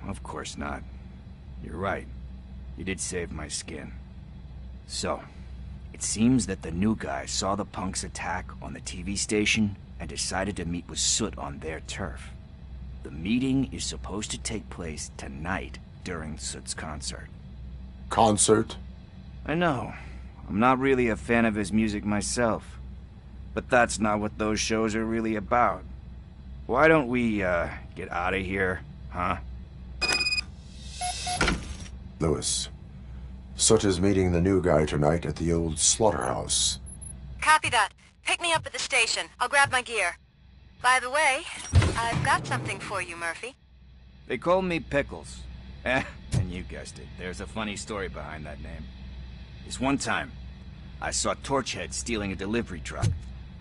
of course not. You're right. You did save my skin. So, it seems that the new guy saw the punks' attack on the TV station and decided to meet with Soot on their turf. The meeting is supposed to take place tonight during Soot's concert. Concert? I know. I'm not really a fan of his music myself. But that's not what those shows are really about. Why don't we, get out of here, huh? Lewis, Soot is meeting the new guy tonight at the old slaughterhouse. Copy that. Pick me up at the station. I'll grab my gear. By the way, I've got something for you, Murphy. They call me Pickles. And you guessed it, there's a funny story behind that name. This one time, I saw Torchhead stealing a delivery truck.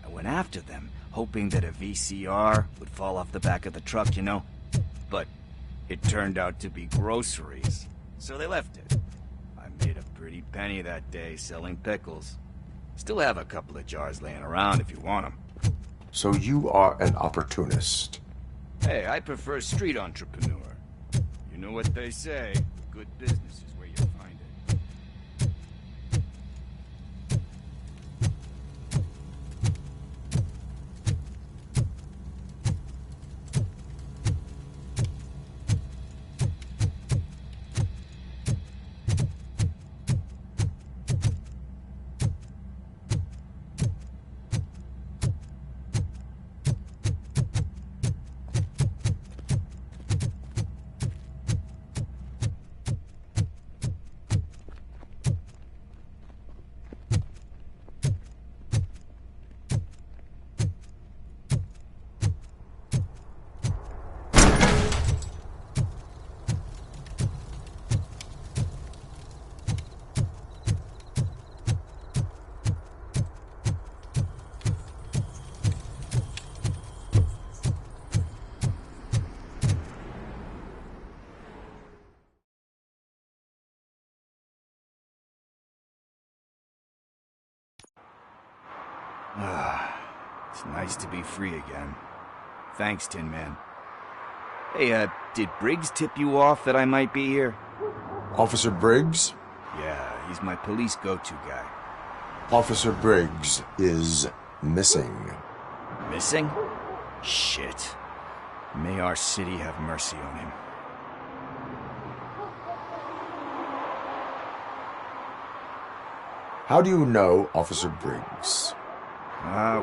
I went after them, hoping that a VCR would fall off the back of the truck, you know? But it turned out to be groceries, so they left it. I made a pretty penny that day selling pickles. Still have a couple of jars laying around if you want them. So you are an opportunist. Hey, I prefer street entrepreneur. You know what they say, good business is where you find it. It's nice to be free again. Thanks, Tin Man. Hey, did Briggs tip you off that I might be here? Officer Briggs? Yeah, he's my police go-to guy. Officer Briggs is missing. Missing? Shit. May our city have mercy on him. How do you know Officer Briggs?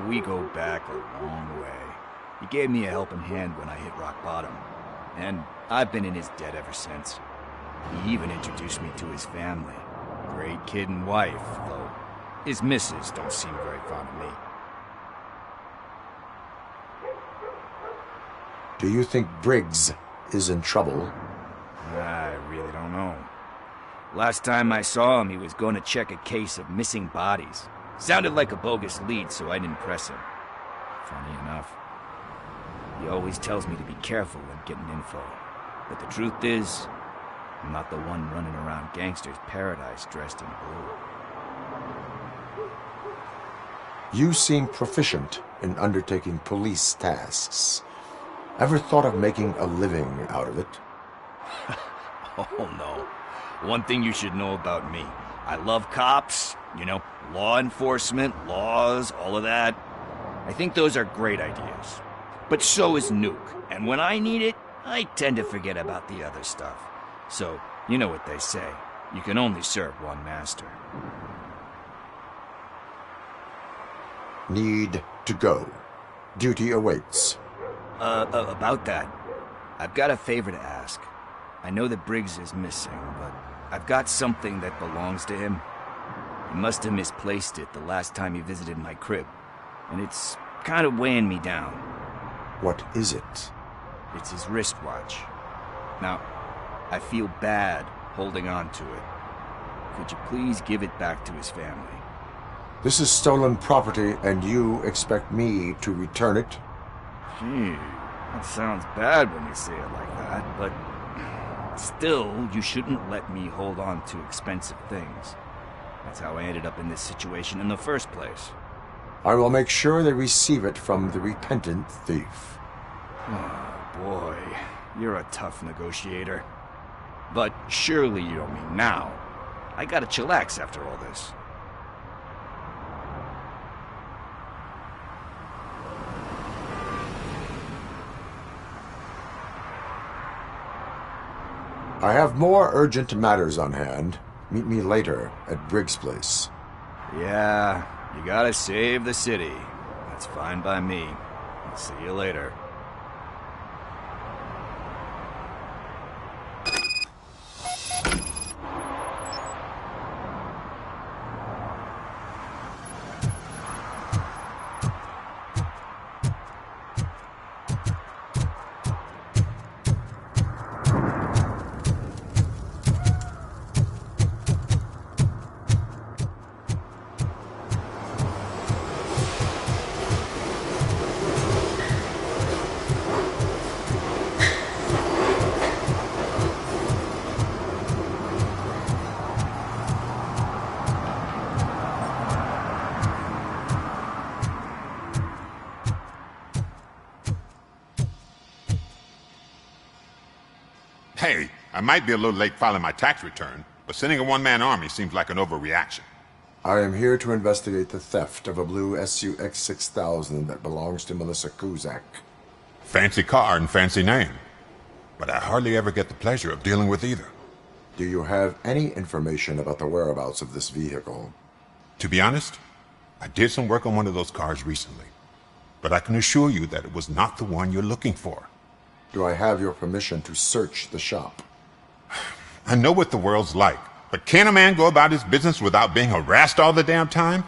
We go back a long way. He gave me a helping hand when I hit rock bottom, and I've been in his debt ever since. He even introduced me to his family. Great kid and wife, though his missus don't seem very fond of me. Do you think Briggs is in trouble? I really don't know. Last time I saw him, he was going to check a case of missing bodies. Sounded like a bogus lead, so I didn't press him. Funny enough. He always tells me to be careful when getting info. But the truth is, I'm not the one running around gangster's paradise dressed in blue. You seem proficient in undertaking police tasks. Ever thought of making a living out of it? Oh no. One thing you should know about me. I love cops, you know, law enforcement, laws, all of that. I think those are great ideas. But so is Nuke, and when I need it, I tend to forget about the other stuff. So, you know what they say. You can only serve one master. Need to go. Duty awaits. About that, I've got a favor to ask. I know that Briggs is missing, but I've got something that belongs to him. He must have misplaced it the last time he visited my crib, and it's kind of weighing me down. What is it? It's his wristwatch. Now, I feel bad holding on to it. Could you please give it back to his family? This is stolen property, and you expect me to return it? Gee, that sounds bad when you say it like that, but still, you shouldn't let me hold on to expensive things. That's how I ended up in this situation in the first place. I will make sure they receive it from the repentant thief. Oh, boy. You're a tough negotiator. But surely you don't mean now. I gotta chillax after all this. I have more urgent matters on hand. Meet me later at Briggs' place. Yeah, you gotta save the city. That's fine by me. I'll see you later. I might be a little late filing my tax return, but sending a one-man army seems like an overreaction. I am here to investigate the theft of a blue SUX 6000 that belongs to Melissa Kuzak. Fancy car and fancy name. But I hardly ever get the pleasure of dealing with either. Do you have any information about the whereabouts of this vehicle? To be honest, I did some work on one of those cars recently. But I can assure you that it was not the one you're looking for. Do I have your permission to search the shop? I know what the world's like, but can a man go about his business without being harassed all the damn time?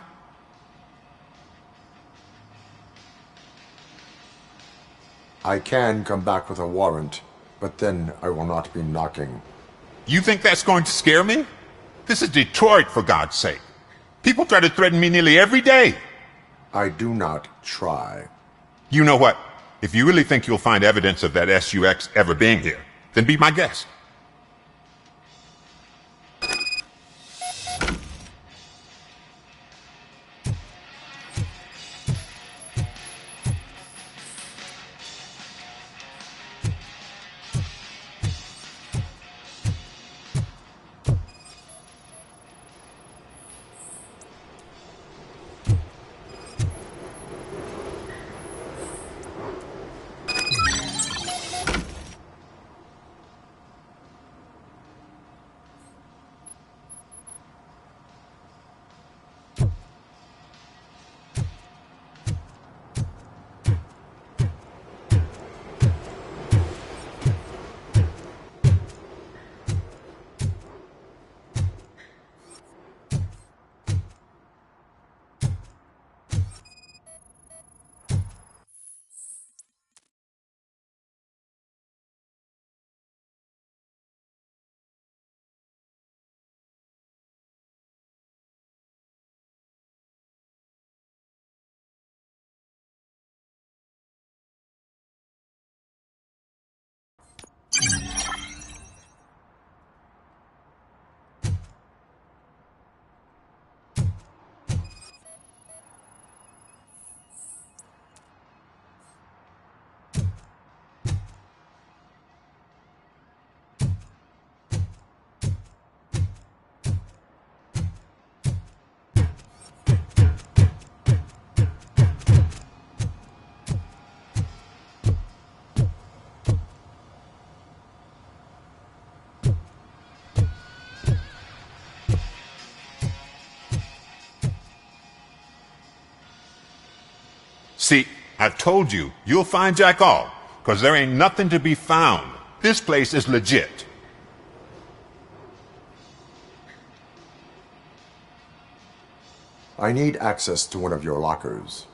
I can come back with a warrant, but then I will not be knocking. You think that's going to scare me? This is Detroit, for God's sake. People try to threaten me nearly every day. I do not try. You know what? If you really think you'll find evidence of that SUX ever being here, then be my guest. See, I've told you, you'll find Jack all, because there ain't nothing to be found. This place is legit. I need access to one of your lockers.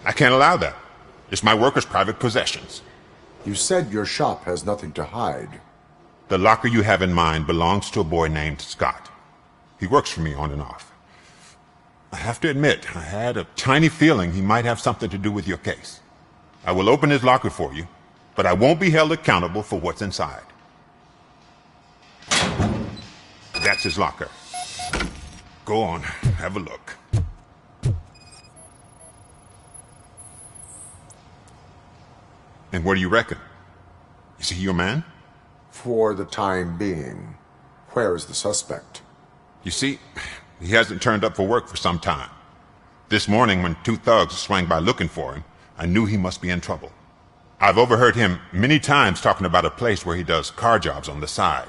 I can't allow that. It's my workers' private possessions. You said your shop has nothing to hide. The locker you have in mind belongs to a boy named Scott. He works for me on and off. I have to admit, I had a tiny feeling he might have something to do with your case. I will open his locker for you, but I won't be held accountable for what's inside. That's his locker. Go on, have a look. And what do you reckon? Is he your man? For the time being. Where is the suspect? You see, he hasn't turned up for work for some time. This morning, when two thugs swang by looking for him, I knew he must be in trouble. I've overheard him many times talking about a place where he does car jobs on the side.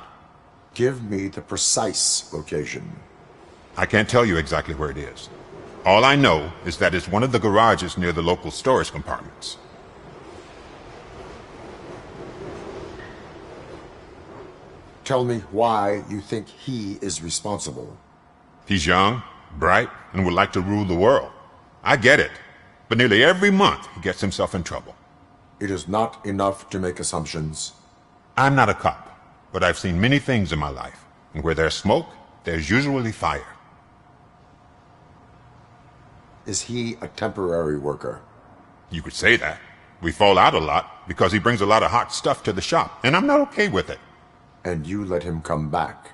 Give me the precise location. I can't tell you exactly where it is. All I know is that it's one of the garages near the local storage compartments. Tell me why you think he is responsible. He's young, bright, and would like to rule the world. I get it. But nearly every month, he gets himself in trouble. It is not enough to make assumptions. I'm not a cop, but I've seen many things in my life. And where there's smoke, there's usually fire. Is he a temporary worker? You could say that. We fall out a lot because he brings a lot of hot stuff to the shop, and I'm not okay with it. And you let him come back?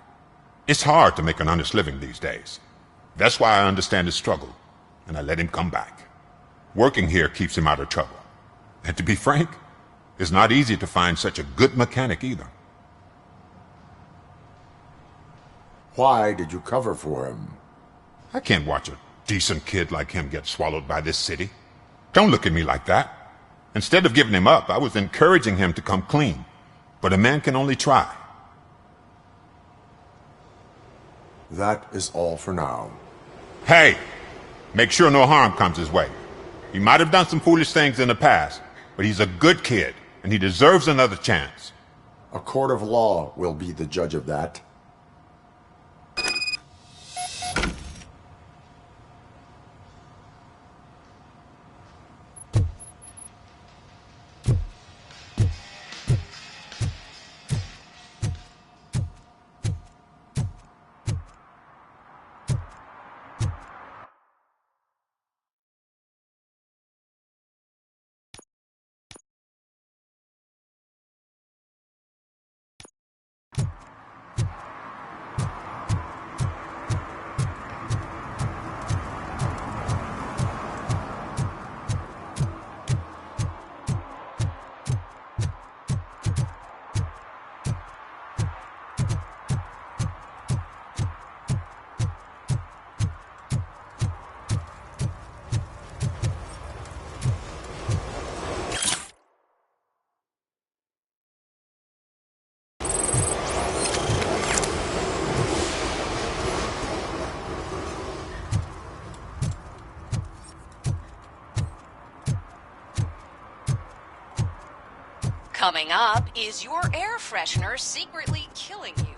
It's hard to make an honest living these days. That's why I understand his struggle, and I let him come back. Working here keeps him out of trouble. And to be frank, it's not easy to find such a good mechanic either. Why did you cover for him? I can't watch a decent kid like him get swallowed by this city. Don't look at me like that. Instead of giving him up, I was encouraging him to come clean. But a man can only try. That is all for now. Hey! Make sure no harm comes his way. He might have done some foolish things in the past, but he's a good kid, and he deserves another chance. A court of law will be the judge of that. Coming up, is your air freshener secretly killing you?